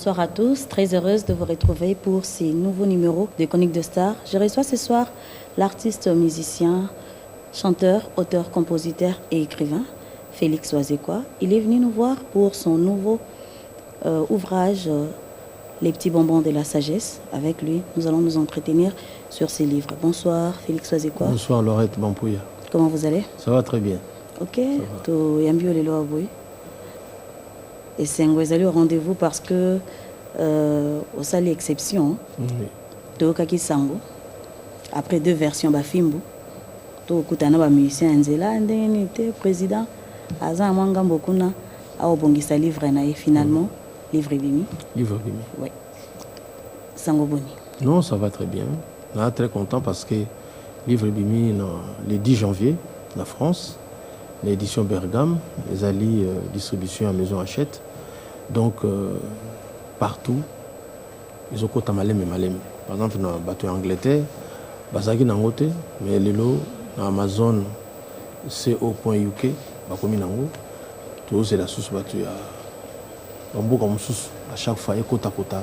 bonsoir à tous. Très heureuse de vous retrouver pour ces nouveaux numéros de Chronique de Stars. Je reçois ce soir l'artiste musicien, chanteur, auteur, compositeur et écrivain, Félix Oazekwa. Il est venu nous voir pour son nouveau ouvrage, Les petits bonbons de la sagesse. Avec lui, nous allons nous entretenir sur ses livres. Bonsoir, Félix Oazekwa. Bonsoir, Laurette Bampouya. Comment vous allez? Ça va très bien. Ok, to yambio lelo aboui. Et c'est un rendez-vous parce que au sali exception, to kaki sango. Après 2 versions bafimbu, to kutana ba musicien nzela ndeni te président aza mwanga mbokuna a obongisa livre na et finalement livre bimi. Livre bimi. Oui. Sango boni. Non, ça va très bien. On est très content parce que livre bimi le 10 janvier la France. L'édition Bergame, les alliés distribution à Maison Hachette. Donc, partout, ils ont côté malem et malem. Par exemple, dans le bateau Angleterre, Basagi Nangote, mais les lots, dans Amazon, co.uk, Bakomi Nango, tout c'est la source bateau. On boit comme source à chaque fois, et côte à côte.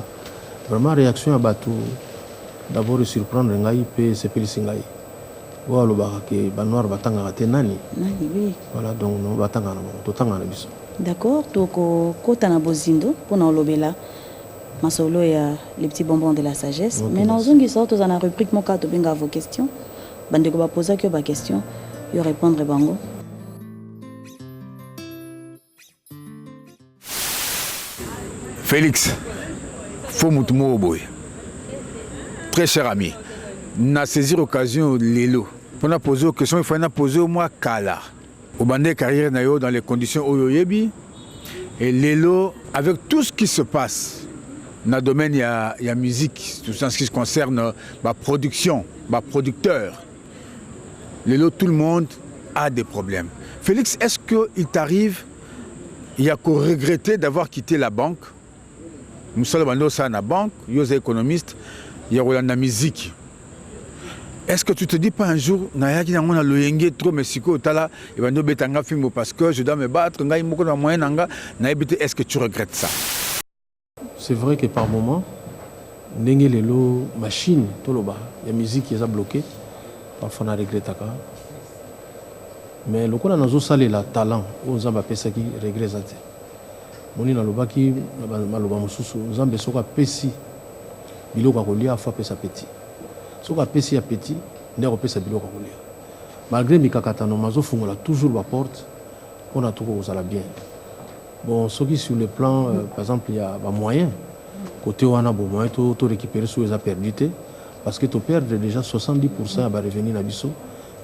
Vraiment, réaction à bateau, d'abord, surprendre Ngai, puis c'est plus Singai. Voilà, donc nous d'accord, toko kota na bozindo pour na lobela masolo ya les petits bonbons de la sagesse. Okay, mais nous on sort dans la rubrique mon cas to benga vos questions. Bande ko ba poser que ba question, yo répondre bango. Félix, faut mutumo boy. Très cher ami, na saisir occasion lelo. Pour nous poser une question, il faut poser au moins Kala. Au bandé carrière dans les conditions Oyoyebi. Et Lelo, avec tout ce qui se passe dans le domaine, il y a musique, tout ce qui concerne la production, les producteurs. Lelo, tout le monde a des problèmes. Félix, est-ce qu'il t'arrive, il y a qu'à regretter d'avoir quitté la banque? Nous sommes dans la banque, nous sommes économistes, il y a la musique. Est-ce que tu te dis pas un jour, parce que je dois me battre, est-ce que tu regrettes ça? C'est vrai que par moment, les machines, la musique qui est bloquée, parfois on regrette. Mais le qu'on a le talent, on a qui regrette. On a le petit. Si petit, malgré mes kakatano, mazo fungola toujours la porte, on a tout bien. Bon, ce qui sur le plan, par exemple, il y a des moyens. Côté où on a des moyens, tu récupérer sur les perdutés, parce que tu perds déjà 70% à revenir à Bissau.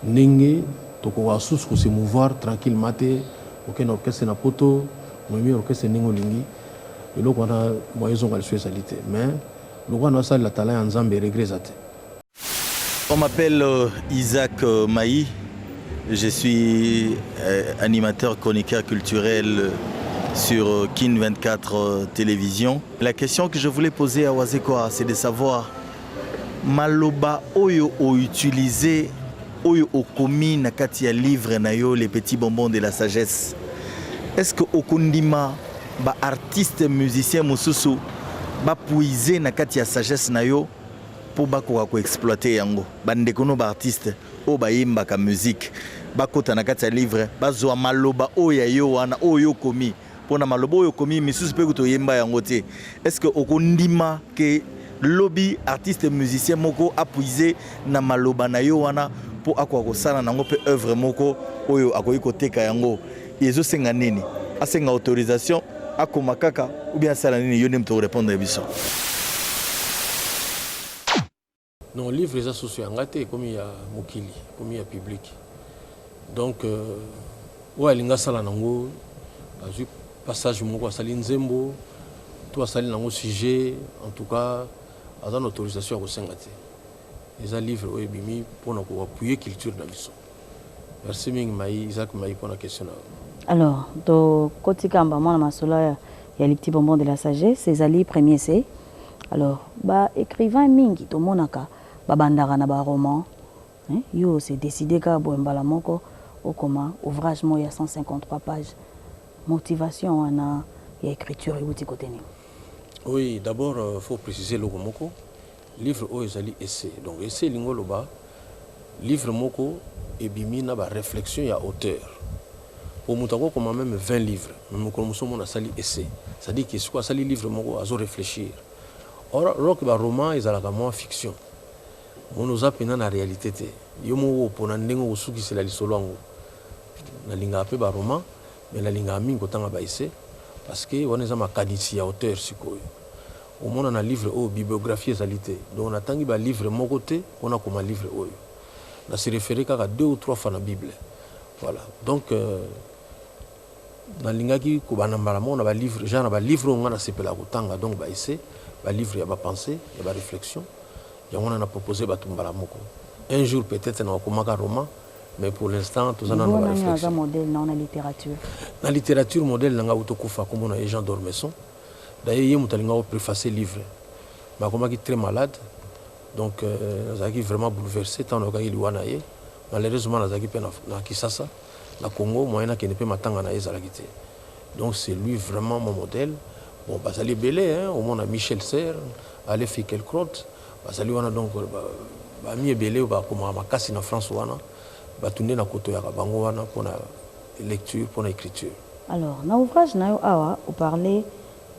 N'engé, tu as sous que se mouvoir tranquillement, aucun orchestre n'a poto, même orchestre n'engolingi. Et là, on a moyens de faire salité. Mais le roi n'a pas le talent en Zambie regretté. On m'appelle Isaac Maï, je suis animateur chroniqueur culturel sur Kin 24 Télévision. La question que je voulais poser à Oazekwa, c'est de savoir Maloba Oyo o utilisé Oyo o komi na kati ya livre na yo les petits bonbons de la sagesse. Est-ce que okundima ba artiste musicien mususu ba puiser na kati ya sagesse na yo pour exploiter yango bande kono ba artiste o ba yimba ka musique ba kota na kati ya livre bazwa maloba oya yo wana oyo komi pona maloba oyo komi misusu pe kuto yimba yango te. Est-ce que okondima que lobby artiste musicien moko appuiser na maloba na yo wana pour akwa ko sala nango pe œuvre moko oyo akoyi koteka yango ezo senga nini asenga autorisation akoma kaka ou bien sala nini yo nem to répondre biso? Non, le livre est associé à Ngate, comme il y a Mokili, comme il y a public. Donc, ouais, il y a un passage, il y a Nzembo, tout a un sujet, en tout cas, il y a une autorisation à Ngate. Il y a un livre pour appuyer la culture de la vie. Merci Isaac Maï pour la question. Alors, dans Kotikamba, il y a les petits bonbons de la sagesse, c'est Ali premier C. Alors, écrivain Mingi, tout le monde a babandara na ba roman, yo c'est décidé ka boembala moko okoma ouvrage mo ya 153 pages. Motivation ana ya écriture et outil côté ni. Oui, d'abord, il faut préciser le moko. Livre o ezali essai. Donc essai lingo loba livre moko et bimina ba réflexion ya auteur. Pour mutako comme même 20 livres, même comme nous on a sali essai. C'est-à-dire que soit sali livre moko azo réfléchir. Or rock ba roman ezalaka moins fiction. On nous a pena na réalité té. Yo mo pona ndengo usuki c'est la lisolo ngo. Na linga pe ba roman, mais la linga mingi kotanga ba essai parce que on est ma qualité ya auteur sikoyo. Au moins on a un livre ou bibliographie ezalité. Donc on attend un livre mon côté, on a comme un livre oyo. On se référé qu'à 2 ou 3 fois dans la Bible. Voilà. Donc dans l'ingaki ko banambalamo on a un livre, genre un livre on a sepela kotanga donc ba essai, ba livre ya ba pensée, ya ba réflexion. Et on a proposé ba tumbalamoko. Un jour peut-être on a comme un roman, mais pour l'instant tout ça on a une réflexion. Un modèle dans la littérature. Dans la littérature modèle nanga utokufa comme on a Jean d'Ormesson. D'ailleurs, il y a un préfacé livre. Je suis très malade. Donc, je suis vraiment bouleversé. Malheureusement, je suis à Kisasa, au Congo. Je ne peux pas m'attendre. Donc, c'est lui vraiment mon modèle. Bon, ça est belé. Au moins, Michel Serres, Alain Finkielkraut. Ça lui donc mis belé comme à Kassi en France. Tourner dans côté pour la lecture, pour l'écriture. Alors, dans l'ouvrage, vous parlez.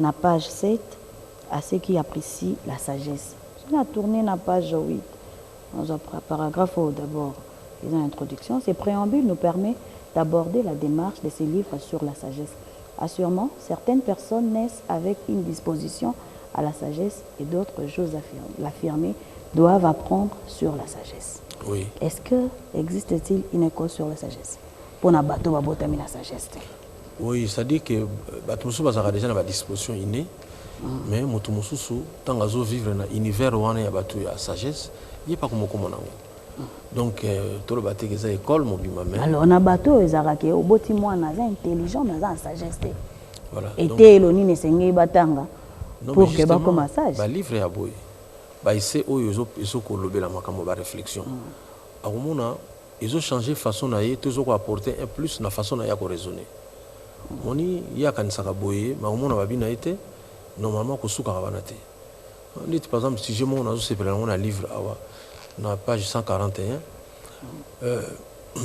Na page 7, à ceux qui apprécient la sagesse. On a tourné la page 8. Dans un paragraphe d'abord, une introduction. Ce préambule nous permet d'aborder la démarche de ces livres sur la sagesse. Assurément, certaines personnes naissent avec une disposition à la sagesse et d'autres, j'ose l'affirmer, doivent apprendre sur la sagesse. Oui. Est-ce que existe-t-il une école sur la sagesse? Pour na bateau babotami la sagesse. Oui, c'est-à-dire que Batumusu a déjà une disposition innée, mais Mutumusu, tant que vivre dans l'univers où on a la sagesse, il n'y a pas comme on. Donc, tout le bateau est école, mon bimamé. Alors, on a bateau, ils ont dit, au boti moi, on a intelligent, on a sagesse. Voilà. Et t'es l'oni ne s'engage batanga pour que comme un sage. Bah livre à boy. Bah ici, ils ont collabé la macamo ba réflexion. À moment ils ont changé façon d'aller, tous ont apporté un plus na façon d'aller raisonner. Moni ya kanisaka boye ma omona babina été normalement ko suka banate on dit par exemple si je mon azo sepela on a livre awa na page 141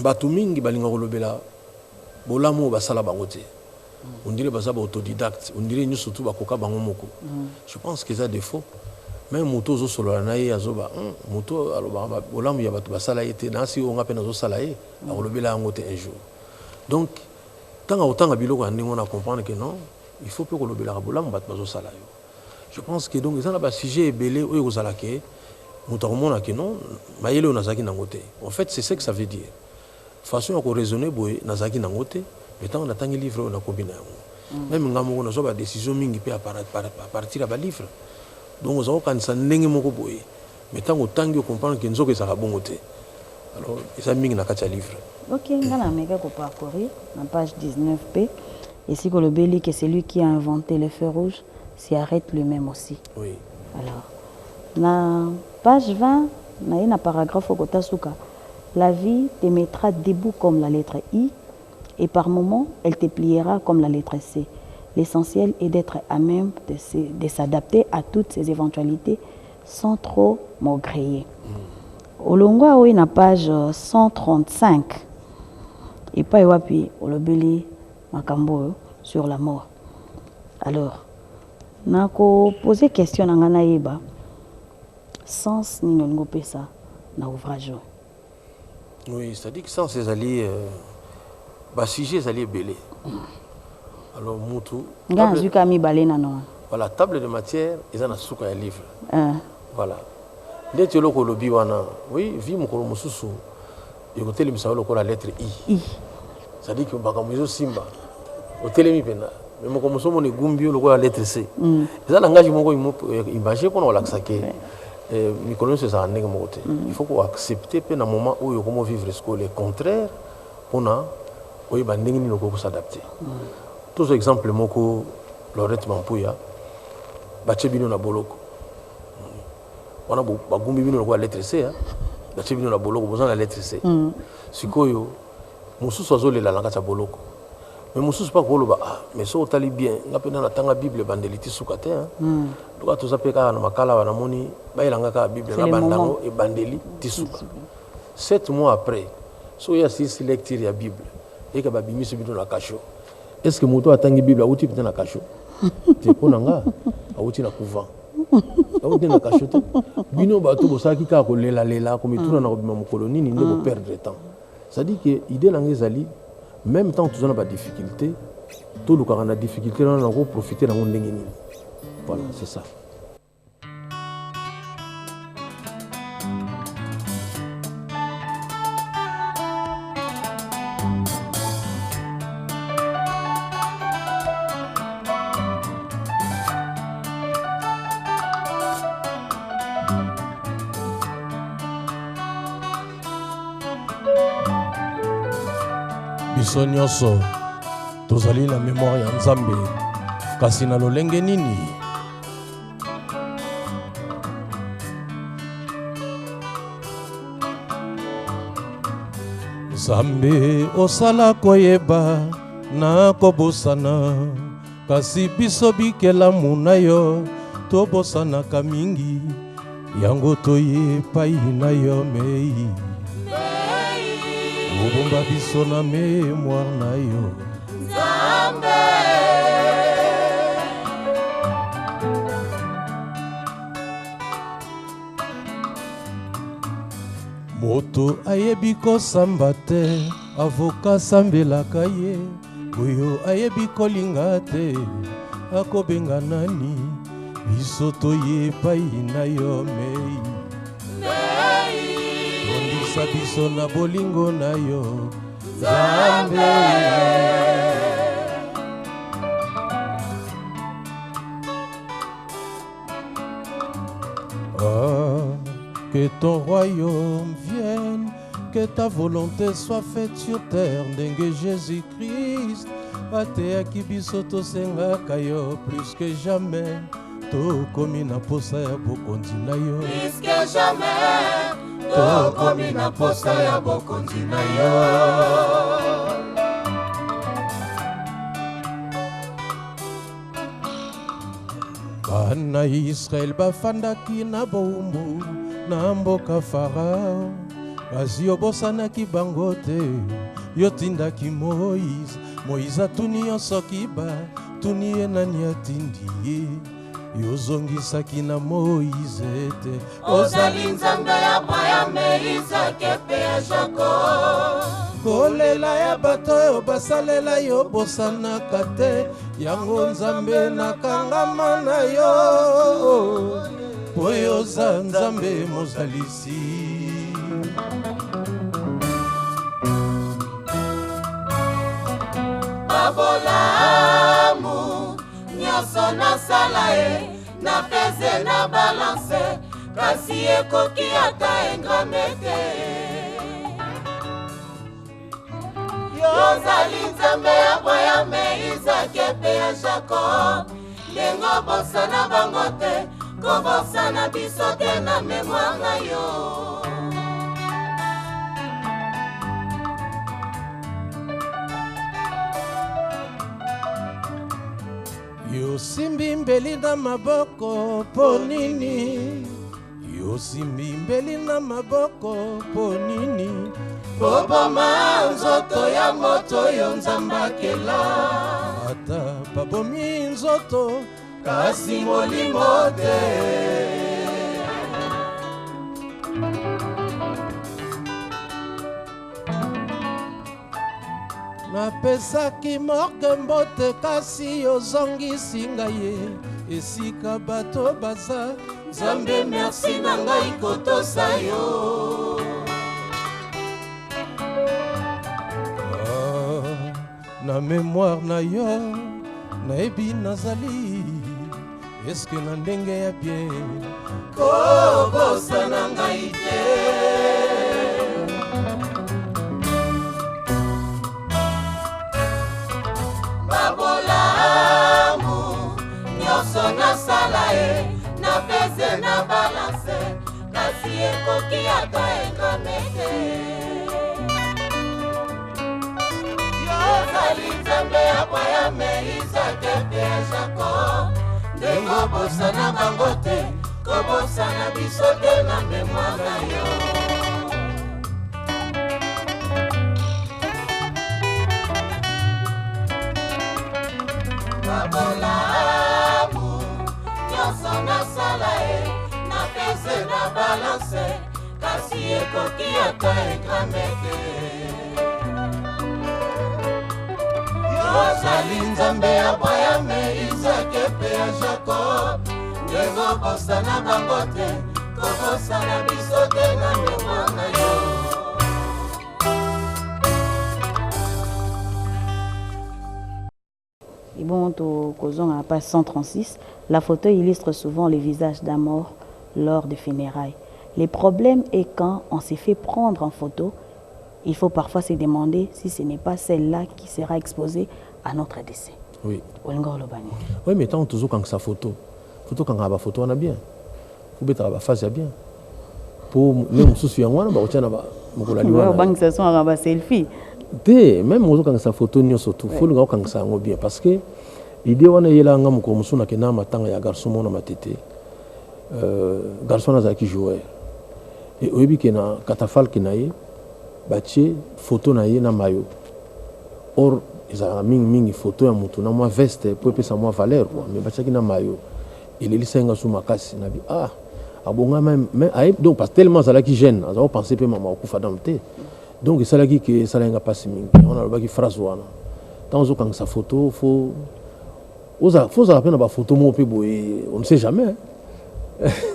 batu mingi balinga kolobela bolamo basala bangote on dirait baza ba autodidacte on dirait nous surtout bakoka bango moko je pense que ça défaut même moto zo solo na ye azoba moto aloba bolamo ya batu basala été na si on appelle zo sala ye akolobela ngote un jour donc tant autant biloko on a comprendre que non il faut plus que le belabolam bat bazo sala yo je pense que donc ils ont un sujet belé ou aux alake mutaromona que non mayele onazaki nangote en fait c'est ce que ça veut dire façon à raisonner boy nazaki nangote mais tant on attend livre on a combiné même ngamo on a ba décision mingi pe à partir à ba livre donc on a quand ça ndenge moko boy mais tant autant que comprendre que nzoke ça va bongote alors ça mingi na kacha livre. Ok, on a parcourir la page 19p. Ici, que le Béli, que c'est lui qui a inventé le feu rouge, s'y arrête lui-même aussi. Oui. Alors, la page 20, il y a un paragraphe au Kotasuka. La vie te mettra debout comme la lettre I, et par moments, elle te pliera comme la lettre C. L'essentiel est d'être à même de s'adapter à toutes ces éventualités sans trop maugréer. Au Longwa, il y a une page 135. Et pas wapi olobeli makambo sur la mort. Alors, nako poser question nangana yeba sens ni nongo pesa na ouvrage. Oui, c'est-à-dire que sans ces alliés sujet les alliés belé. Alors mutu nga zuka mi balena non. Voilà, table de matière, ils en a souka un livre. Voilà. Dès que le lobby wana, oui, vie mon kolo mususu. Et côté le misalo ko la lettre I. C'est-à-dire que bakamuzo simba. Au télémi pena. Mais mon comme somo ne gumbio le ko la lettre C. Et ça langage mon ko imaginer qu'on la saké. Mi connaît ça en nègre côté. Il faut qu'on accepter pe na moment où yo comment vivre ce que le contraire pour na oui ba ndenge ni ko s'adapter. Tous exemples moko Laurette Mampuya bachebino na boloko. On a bagumbi bino ko la lettre C hein. Bachebino na boloko besoin la lettre C. Sikoyo mususu azolela langa cha boloko. mais mosusu pas koloba mais so otali bien ngapena na tanga bible bandeli tisuka te hein donc to zapeka na makala wana moni bayelanga ka bible na bandango e bandeli tisuka 7 mois après so ya six lecture ya bible et que babimisi bido na kasho est-ce que moto atangi bible auti peut na kasho te ponanga auti na couvent auti na kasho te bino bato bosaki ka ko lela comme tout na obima mokolo nini ndeko perdre temps ça dit que idée na ngezali même temps tout ça n'a pas de difficulté tout le cas on a difficulté on a profiter dans mon ndenge nini voilà c'est ça. biso nyonso tozali na mémoire ya Nzambe kasi na lolenge nini Nzambe osala koyeba na kobosana kasi biso bikelamu na yo tobosanaka mingi yango toyepai na yo mei obomba biso na mémoire na yo Nzambe moto ayebi kosamba te avoka sambelaka ye oyo ayebi kolinga te akobenga nani biso toyepai na yo mei biso na bolingo na yo Nzambe que ton royaume vienne que ta volonté soit faite sur terre ndenge Jésus-Christ ateyaki biso tosengaka yo plus que jamais tokomi na posa ya bokonzi na yo plus que jamais tokomi na posa ya bokonzi na yo bana Israel bafandaki na bowumbu na mboka Farao kasi obosanaki bango te yotindaki Moïse atuni yo soki batuni ye nani atindi ye yozongisaki na Moïse te ozali Nzambe ya Abraham, Isaac pe ya Jacob kolela ya bato oyo basalela yo bosanaka te yango Nzambe nakangama na yo po yoza Nzambe mozalisi babolamu nyonso nasala ye na pese na balance kasi ekoki ata engrame te yozali Nzambe ya Abraham, Isaac pe ya Jacob ndenge obosana bango te kobosana biso te na mémoire na yo yosimbi mbeli na maboko po nini yosimbi mbeli na maboko po nini boboma nzoto ya moto oyo Nzambe akela ata babomi nzoto kasi molimo te napesaki morke mbote kasi ozongisi ngai ye esika bato baza Nzambe merci na ngai kotosa yo na mémoire na yo nayebi nazali eske na ndenge ya bien kobosana ngai te babolamu nyonso nasala ye na pese na balance kasi ekoki ata engrame te yozali Nzambe ya ndenge bosana bango te kobosana biso te na mémoire na yo. Babolamu nyonso nasala ye napese na balance kasi ekoki ata ekrame te. Yozali nzambe ya Abrahame, Isake mpe ya Jacob ndenge bosana bango te kobosana biso te na mémoire na yo. Et bon, causons à page 136, la photo illustre souvent le visage d'un mort lors des funérailles. Le problème est quand on s'est fait prendre en photo, il faut parfois se demander si ce n'est pas celle-là qui sera exposée à notre décès. Oui. Oui, mais tant toujours quand sa photo quand on a photo on a bien. Faut mettre la face bien. Pour même sous on a ba tena ba mukula liwa. Bank ça sont à selfie. Même quand sa photo ni surtout faut le quand ça ngo bien parce que l'idée wana yela nga muko musuna kena matanga ya garçon mona matete. Garçon na zaki joueur. Et oyebi kena katafal kenaye batie photo na ye na mayo. Or ezala mingi photo ya mutu na moi veste pour pesa moi valeur quoi mais batiaki na mayo. Il est lisenga sous makasi na bi abonga même donc parce tellement ça là qui gêne ça va penser pe maman okufa dans te. Donc ça là qui ça là nga passe mingi on a le baki phrase wana tant quand sa photo faut la peine ba photo mo pe boy on ne sait jamais.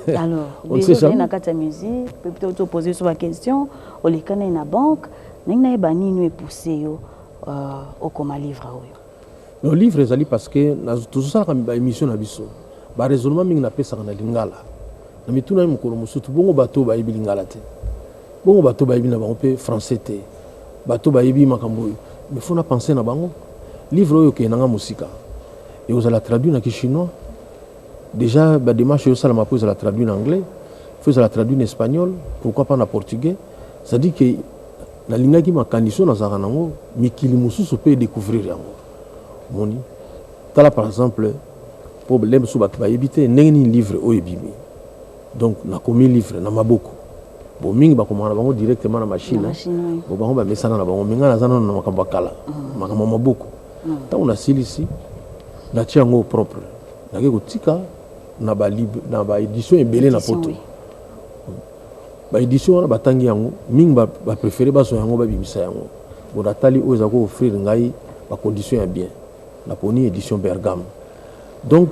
Alors on ne sait jamais na kata musique peut-être te poser sur la question au lekana na banque ninga ba nini pousser yo au comme livre oyo. Le livre ezali parce que na tout ça ba émission na biso ba raisonnement mingi na pesa na lingala na mituna mukolo musutu bongo bato ba yibi lingala te bongo bato ba yibi na bango pe français te bato ba yibi makambo mais faut na penser na bango livre oyo ke nanga musika et vous allez traduire na chinois déjà ba démarche yo sala mapo la traduire en anglais faut la traduire en espagnol pourquoi pas en portugais ça dit que na lingaki makandiso na zaka nango mikili mususu peut découvrir yango moni tala par exemple problème sous bato bayebite ndenge livre oyo ebimi donc na komi livre na maboko bo mingi bakomana bango directement na machine bo bango bamesana na bango minga nazana na makambo kala makambo maboko tango na silisi na tia yango propre nake kotika na ba édition ebele na poto ba édition wana batangi yango mingi ba préféré baso yango babimisa yango bo natali oyo ezako offrir ngai ba condition ya bien na poni édition Bergame. Donc,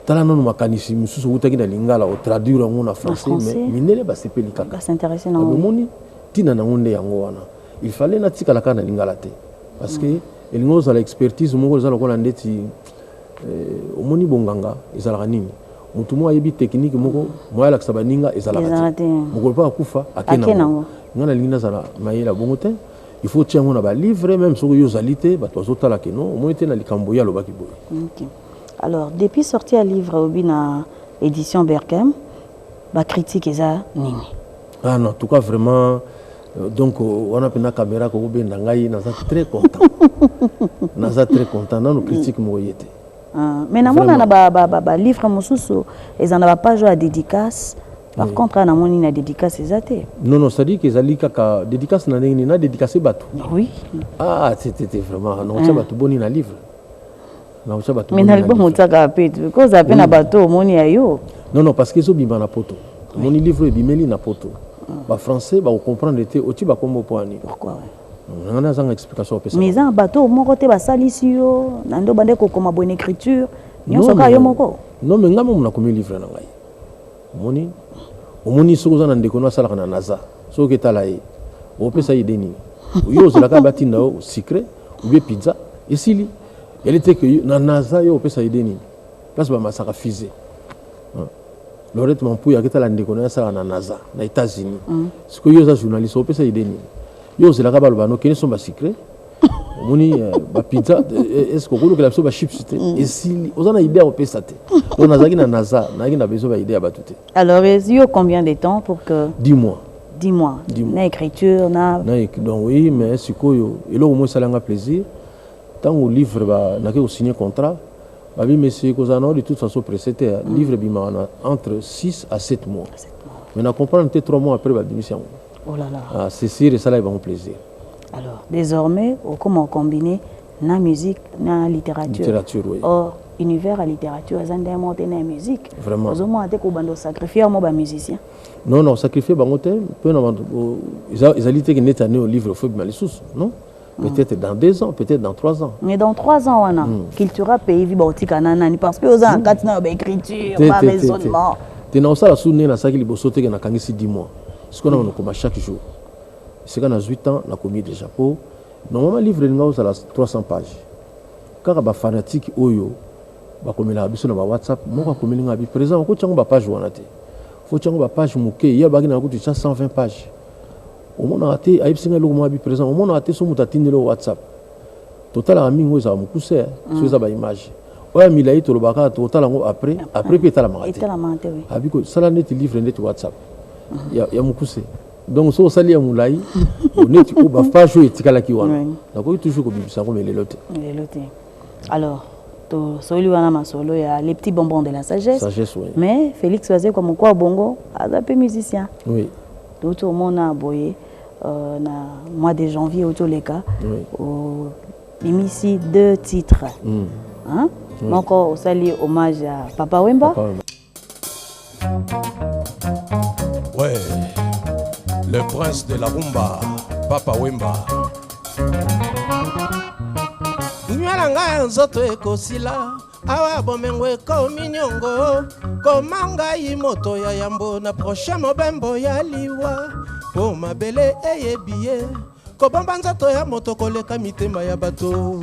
tala non makanisi mususu utaki na lingala o traduire en français mais minele ba sepeli kaka. Ça intéressant na moni tina na ngonde yango wana. Il fallait na tika la kana lingala te parce que elingo za l'expertise moko za lokola ndeti omoni bonganga ezala nini. Mutu mo ayebi technique moko moya la sabaninga ezala te. Moko pa kufa akena. Ngana lingina za mayela bongote. Il faut tiens on a ba livre même sur yozalité ba tozo la keno au moins était na likambo ya lobaki boy. OK. Alors depuis sorti un livre obina édition Bergame ba critique eza nini? Ah non, en tout cas vraiment donc on a pris la caméra ko be ndangai na très content. Na très content na no critique mo yete. Mais na mona na ba livre mususu ezana ba page à dédicace. Par contre, on a une dédicace exacte. Non, ça dit que ça dit que dédicace n'a pas dédicacé bateau. Oui. Ah, c'était vraiment non ça bateau bon na livre. Non ça bateau. Mais l'album on t'a capé because à peine bateau moni ayo. Non parce que zo bima na poto. Mon livre bimeli na poto. Ba français ba comprendre était au tiba comme poani. Pourquoi? On a une explication pour ça. Mais un bateau mon côté ba salisi yo, nando bande ko comme bonne écriture. Nyonso ka yo moko. Non mais ngamo na komi livre na ngai. Moni omoni sokoza na ndeko na sala na naza soki etala ye opesa ye deni yo ozalaka batinda o secret ou bien pizza esili elle était que na naza yo opesa ye deni place ba masaka fusée Lorette Mampuya aketala ndeko na sala na naza na États-Unis siko yo za journaliste opesa ye deni yo ozalaka baloba no kene so ba secret omoni ba pizza est-ce que ko la so ba chips te esili ozana idée opesa te on a na naza na na besoin ba idée à batute. Alors il combien de temps pour que 10 mois. 10 mois. Na écriture na donc oui mais sikoyo et là au moins ça l'a plaisir tant au livre ba na ke signer contrat Babi monsieur Kozano de toute façon précédé livre bimana entre 6 à 7 mois. Mais on comprend que 3 mois après babi mission. Oh là là. Ah, c'est sûr et ça là ils vont plaisir. Alors, désormais, comment combiner la musique, la littérature. Littérature, oui. Or, univers à littérature, ils ont monté la musique. Vraiment. Ils ont sacrifié à moi, musicien. Non, non, sacrifier bangote, peu ils ont dit que net année au livre faut bien les sous, non? Peut-être dans 2 ans, peut-être dans 3 ans. Mais dans 3 ans, on a culture pays vibautique parce que aux en 4 ans d'écriture, pas raisonnement. Tu n'as pas la souvenir na ça qui libosote que na kangisi 10 mois. Ce qu'on a comme chaque jour. C'est qu'on a 8 ans, on a commis déjà pour. Normalement, le livre est à 300 pages. Quand on a des fanatiques, on a commis la sur WhatsApp, on a commis la présent, on a une page. Il faut une page, il y a 120 pages. On a été à présent, on a été sur le WhatsApp. Total, on a mis une image. On a mis la total après, puis il y a ça là net livre net WhatsApp. Il y a Mukuse. Donc so sali ya mulai net ko ba page etikala ki wana. Donc toujours ko bibisa ko les lotes. Alors, to soli wana masolo ya les petits bonbons de la sagesse. Sagesse oui. Mais Félix Oise comme quoi bongo, azapé musicien. Oui. Tout le monde a boyé na mois de janvier au Toleka. Oui. Au ici 2 titres. Hein? Oui. Donc on sali hommage à Papa Wemba. Papa Wemba. Ouais, le prince de la rumba, Papa Wemba. Nyalanga nzoto ekosila, awa bomengo ekomi nyongo, komanga imoto ya yambo na prochain mobembo ya liwa, po mabele eyebiye, kobomba nzoto ya moto koleka mitema ya bato.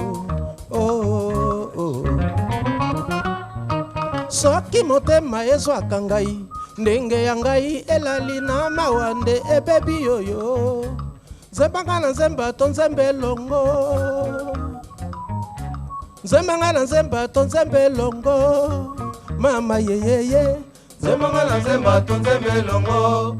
Oh, oh. Soki motema ezwaka ngai, ndenge ya ngai elali na mawande ebebi yoyo, nzembanga na nzemba to nzembe longo, nzembanga na nzemba to nzembe longo, mama yeyeye, nzembanga na nzemba to nzembe longo.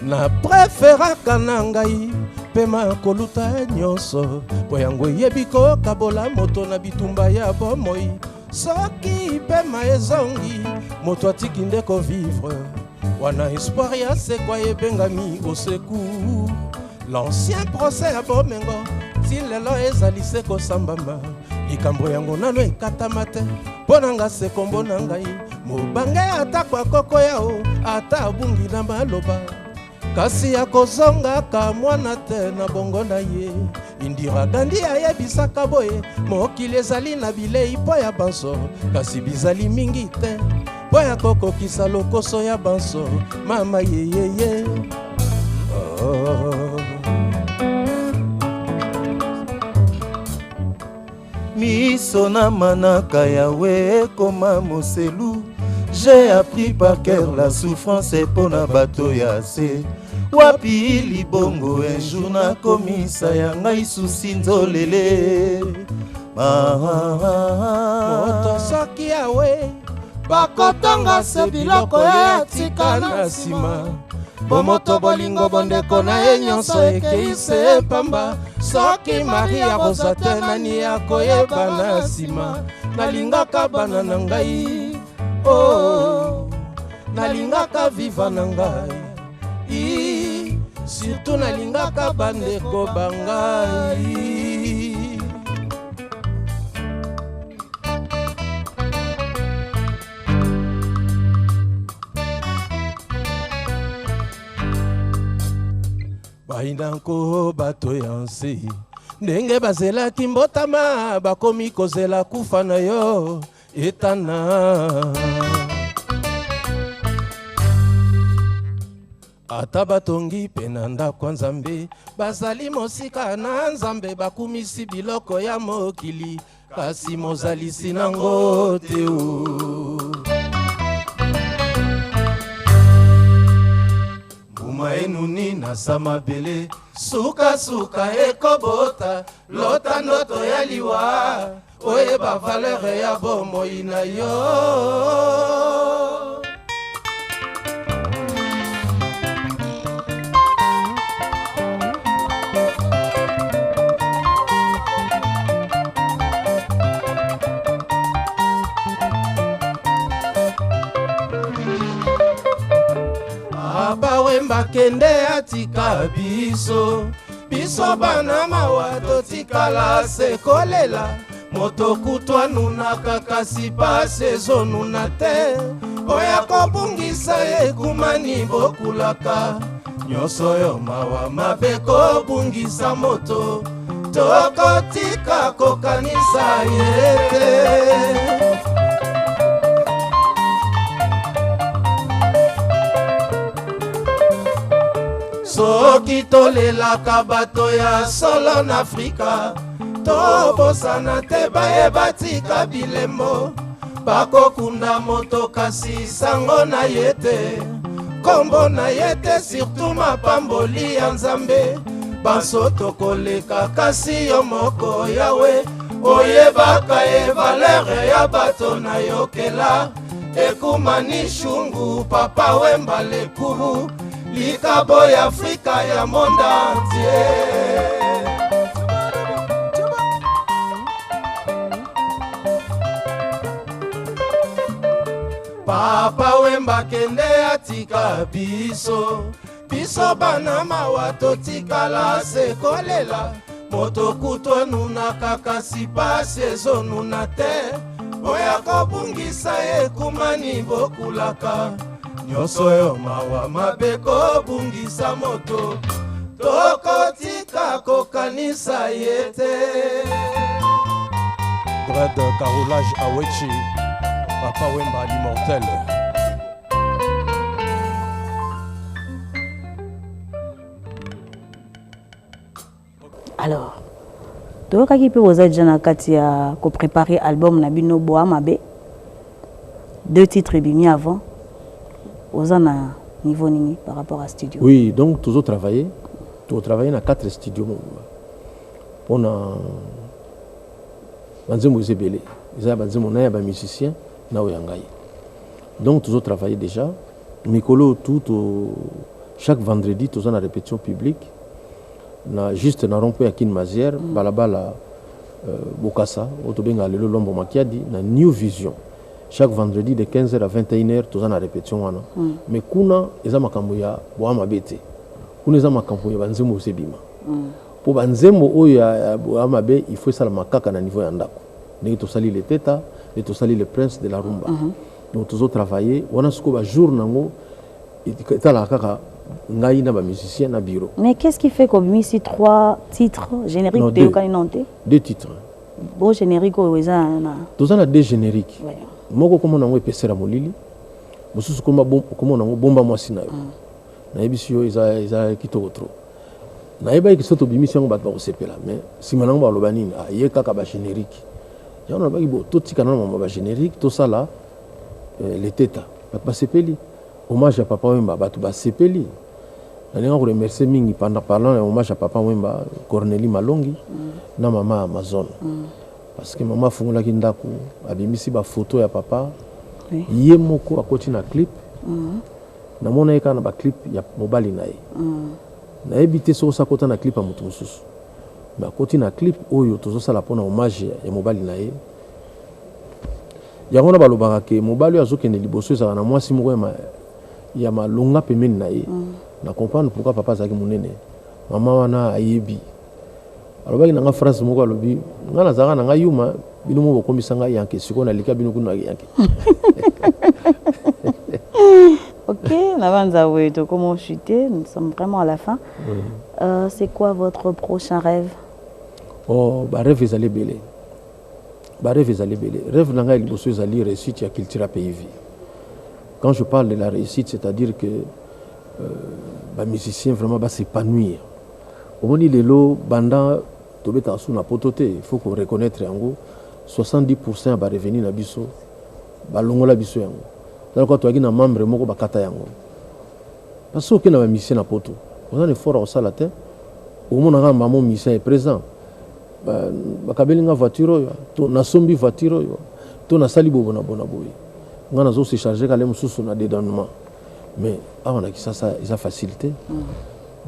Na preferaka na ngai pema koluta nyonso po yango yebi kokabola moto na bitumba ya bomoi, soki pema ezongi moto atiki nde kovivre wana espoir ya sekwa ebengami au secours. L'ancien procès ya bomengo ti lelo ezali se kosambama, likambo yango nano ekatama te mpo na nga sekombo na ngai, mobange atako akoko yao ata abungi na maloba, kasi akozongaka mwana te na bongo na ye. Indira Gandhi ayebisaka boye mokili ezali na bilei mpo ya banso, kasi bizali mingi te mpo ya kokokisa lokoso ya banso, mama yeyeye. Miso na manaka yawe koma moselu, j'ai appris par cœur la souffrance epona bato ya se. Wapi libongo un jour na komisa ya ngai susi nzolele. Moto soki yawe bakotonga se biloko ya tika na nsima, bomoto bolingo bondeko na ye nyonso ekei se pamba, soki Maria Rosa te nani akoyeba na nsima. Nalingaka bana na ngai, oh, nalingaka viva na ngai, surtout nalingaka bandeko bangai. Baindanko bato ya nse ndenge bazelaki mbotama, bakomi kozela kufa na yo etana. Ata batongi pe na ndako nzambe, bazali mosika na nzambe, bakumisi biloko ya mokili, kasi mozalisi nango te o. Mbuma enuni na samabele, suka suka ekobota, lota ndoto ya liwa, oyeba valeur ya bomoi na yo. wemba kende atika biso biso bana mawa totikala sekolela moto kutwa nuna kakasi pasi ezonuna te oya kobungisa ekumani bokulaka nyonso oyo mawa mabe kobungisa moto tokotika kokanisa ye te. Soki tolelaka bato ya solo na Afrika tobosana te bayeba tika bilembo bakokunda moto kasi sango na ye te kombo na ye te surtout mapamboli ya Nzambe bansoto koleka kasi yo moko yawe oyebaka ye valere ya bato na yokela ekumani shungu papa wemba lekuru likabo ya Afrika ya monde entier. Papa wemba kende atika biso biso bana mawa totikala sekolela moto kutwa nuna kakasi pasi ezonuna te oya kobungisa ekumani bokulaka nyonso oyo mawa mabe kobungisa moto tokotika kokanisa ye te. Dread Carolage Awechi, Papa Wemba l'immortel. Alors, toyokaki mpe boza déjà na kati ya kopréparer album na bino Boa Mabe, 2 titres ebimi avant oza na niveau nini par rapport à studio? Oui, donc toujours travaillé dans 4 studios. On a banzembo ezebele, ezaya banzembo na ya ba musicien na oyangai. Donc toujours travaillé déjà. Mikolo tout chaque vendredi tous en répétition publique. Na juste na rompo ya Kin Mazière, balabala Bokassa, otobenga lelo Lombo Makiadi na New Vision. Chaque vendredi de 15h à 21h tous en répétition wana. Mais kuna eza makambo ya Boa Mabe te. Kuna eza makambo ya banzembo sebima. Pour banzembo oyo ya Boa Mabe, il faut ça la makaka na niveau ya ndako. Ndenge to sali le teta, et to sali le prince de la rumba. Donc toujours travailler, wana suko ba jour nango etala kaka ngai na ba musicien na bureau. Mais qu'est-ce qui fait comme ici 3 titres génériques de Kaninote? 2 titres. Beau générique au eza na. Tous en a 2 génériques. Ouais. Moko komo nango epesera molili. Mosusu komo nango bomba mwasi na yo. Na ebisi yo eza kitoko trop. Na eba ki soto bimisi yango bato ba sepela mais si manango ba lobani ye kaka ba générique. Ya on a ba bo to tika na mama ba générique to sala les teta. Ba sepeli. Hommage à Papa Wemba, bato ba sepeli. Nalinga ko remercier mingi pendant parlant hommage à Papa Wemba, Cornélie Malongi na mama Amazon. Parce que maman fungola ki ndako abimisi ba photo ya papa. Oui. Ye moko akoti na clip. Na mona eka na ba clip ya mobali na ye. Na ebité so sa kota na clip ya mutu mususu. Ba koti na clip oyo tozo sala pona hommage ya mobali na ye. Yango na balobaka ke mobali azokende liboso ezaka na mwasi moko ya malonga pemeni na ye. Na comprendre pourquoi papa azaki munene. Mama wana ayebi. Alobaki nanga phrase moko alobi nga nazaka nanga yuma bino mo bokombisa nga yanke siko na lika bino kuna yanke. Ok, navanza weto comment chuter, nous sommes vraiment à la fin. C'est quoi votre prochain rêve? Oh, ba rêve ezali belé. Ba rêve ezali belé. Rêve nanga liboso ezali réussite ya culture pays. Quand je parle de la réussite, c'est-à-dire que ba musicien vraiment va s'épanouir. Au dit lelo banda tobeta sous na pototé, il faut qu'on reconnaître yango 70% ba revenu na biso ba longola biso yango. Donc quand tu as un membre moko ba kata yango. Parce que na ba musicien na poto. On a un effort au salatin. Au moins na maman musicien est présent. Ba kabelinga voiture yo, to na sombi voiture yo, to na sali bobo na bona boy. Ngana zo se charger kale mususu na dédonnement. Mais on a qui ça ils a facilité.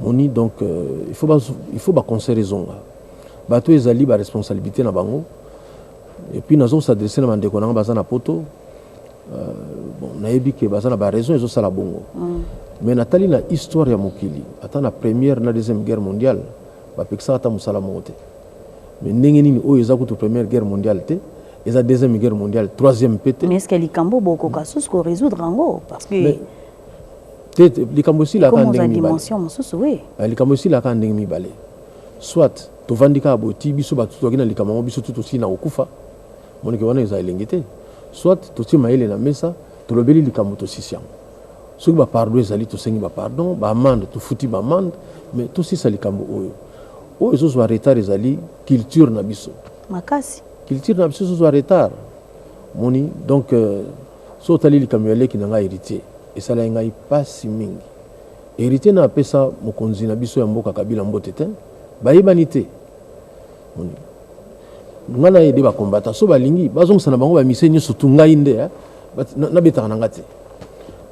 Moni donc il faut ba conseil raison. Bato ezali ba responsabilité na bango. Et puis nazo s'adresser na mandeko na bazana poto. Bon na yebi ke bazana ba raison ezo sala bongo. mais natali na histoire ya mokili ata na première na deuxième guerre mondiale bapekisaka ata mosala moko te mais ndenge nini oyo eza kutu première guerre mondiale te eza deuxième guerre mondiale troisième pe te mais est ce que likambo bokoka susu ko résoudre yango parce que likambo esilaka ndenge dimension mosusu oui likambo esilaka ndenge mibale soit tovandi kaka boti biso bato toki na likambo yango biso tu tosili na kokufa moneke wana eza elenge te soit totie mayele na mesa tolobeli likambo tosisi yango soki bapardon ezali tosengi bapardon baamande tofuti baamande mais tosisa likambo oyo ezozwa retard ezali culture na biso makasi culture na biso ezozwa retard moni donc so otali likambo ya leki na ngai héritier esalai ngai pasi mingi héritier na apesa mokonzi na biso ya mboka Kabila mbote te bayebani te moni nga na yede bakombata so balingi bazongisa na bango bamise nyonso tu ngai nde nabetaka na nga te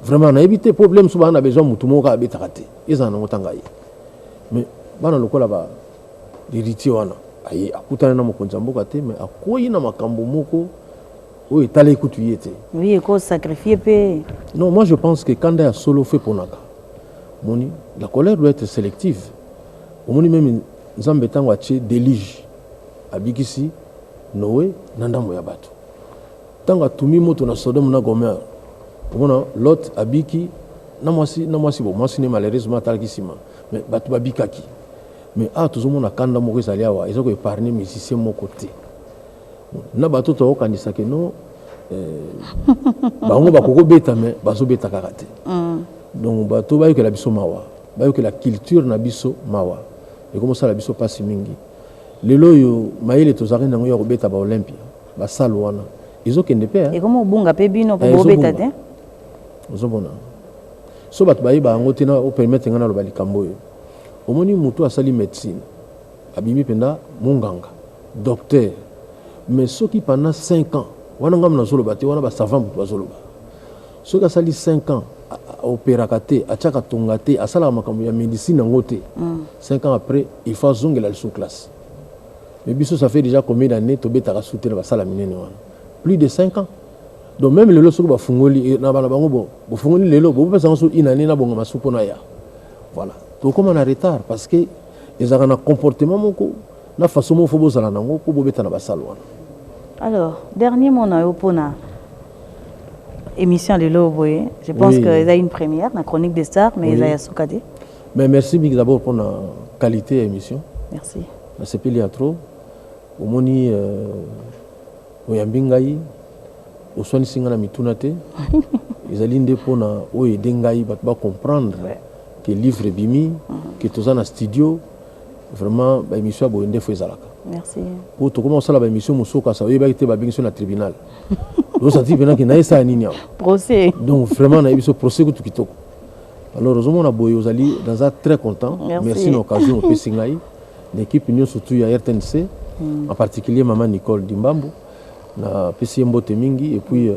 vraiment nayebi te problème so bana na besoin mutu moko abetaka te ezala nango ta ngai mais bana lokola ba héritier wana aye akutana na mokonzi ya mboka te mais akoyi na makambo moko oyo etala ekutu ye te oui eko sacrifier pe non moi je pense que kanda ya solo fait ponaka moni la colère doit être sélective omoni même nzambe ntango atie délige abikisi Noé na ndambo ya bato ntango atumi moto na Sodome na Gomorrhe omona Lot abiki na mwasi bo mwasi ne malheureusement atalaki nsima mais bato babikaki mais tozomona kanda moko ezali awa eza koépargne musicien moko te na bato tokokanisaka no bango bakokobeta mais bazobeta kaka te donc bato bayokela biso mawa bayokela culture na biso mawa ekomosala biso pasi mingi lelo oyo mayele tozalaki nango ya kobeta baolympia basalo wana ezokende mpe ekomobunga mpe bino mpo bobeta te ozomona so bato bayeba yango te na opermettre nga naloba likambo oyo omoni moto asali médecine abimi mpenza monganga docteur mais soki pendant 5 ans wana ngam nazoloba te wana basavant moto bazoloba soki asali 5 ans aopéraka te atiaka tonga te asalaka makambo ya médecine yango te 5 ans après il faut azongela liso classe mais biso ça fait déjà combien d'années tobetaka sute na basala minene wana plus de 5 ans donc même lelo soki bafungoli na bana bango bofungoli lelo bopesa ngo so une année na bonga masupo na ya voilà tokoma na retard parce que ezaka na comportement moko na façon moko fo bozala nango po bobeta na basalo wana. Alors dernier mot na yo pona émission lelo boye je pense que il y a une première la chronique des stars mais il y a sokade mais merci big d'abord pour la qualité émission merci na sepeli ya trop omoni oyambingai oswanisi nga na mituna te ezali nde mpona oyo ede ngai bato bacomprendre que livre ebimi que toza na studio vraiment baémission ya boye nde fo ezalaka merci po tokoma kosala baémission mosusu kasa oyebaki te babengi so na tribunal osanti mpenaki nayesala nini awa procès donc vraiment nayebi so procès kutu kitoko alors ozomona boye ozali naza très content merci na occasion opesi ngai l'équipe union surtout ya RTNC en particulier maman Nicole Dimbambo na pesi mbote mingi et puis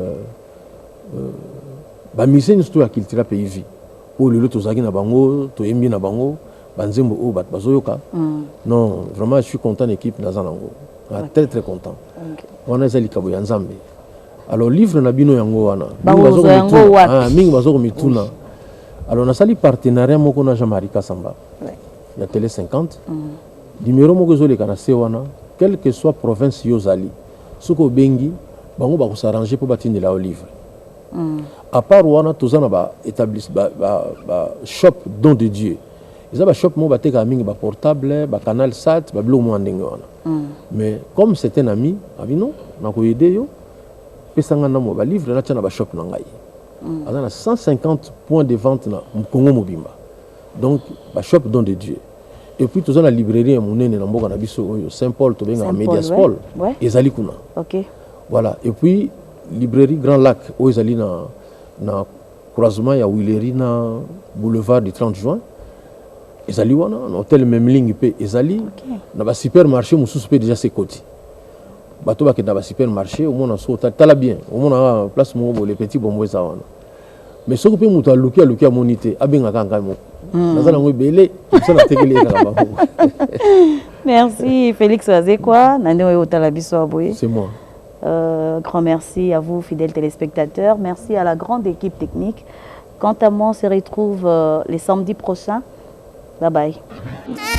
ba mission surtout ya culture pays vie o lelo tozaki na bango toyembi na bango banzembo o bat bazoyoka non vraiment je suis content l'équipe na zanango très très content wana ezali kabo ya nzambe alors livre na bino yango wana mingi bazoko mituna alors nasali partenariat moko na Jean-Marie Kassamba ya télé 50 numéro moko ezoleka na se wana quelle que soit province yozali soki obengi bango bakosarrange mpo batindela yo livre à part wana toza na shop don de Dieu eza bashop moko batekaka mingi baportable bacanal sat babiloko moko ya ndenge wana mais comme c'est un ami abi non nakoyede yo pesanga na mo balivre natia na bashop na ngai aza na 150 points de vente na Congo mobimba donc bashop don de Dieu et puis toza na librairie ya monene na mboka na biso oyo Saint-Paul tobengaka Mediaspol ezali kuna voilà et puis librairie Grand Lac oyo ezali na croisement ya Willery na boulevard du 30 juin ezali wana na hôtel Memling pe ezali na ba supermarché mosusu pe déjà c'est côté bato bakenda ba supermarché omona so tala bien omona place moko les petits bombo eza wana mais soki pe moto aluki amoni te abengaka ngai moko naza nango ebele mosala tekeli ezala bango. Merci Félix Wazekwa nande oyo otala biso aboye c'est moi. Grand merci à vous fidèles téléspectateurs, merci à la grande équipe technique Quant à moi, on se retrouve les samedis prochains. Bye bye.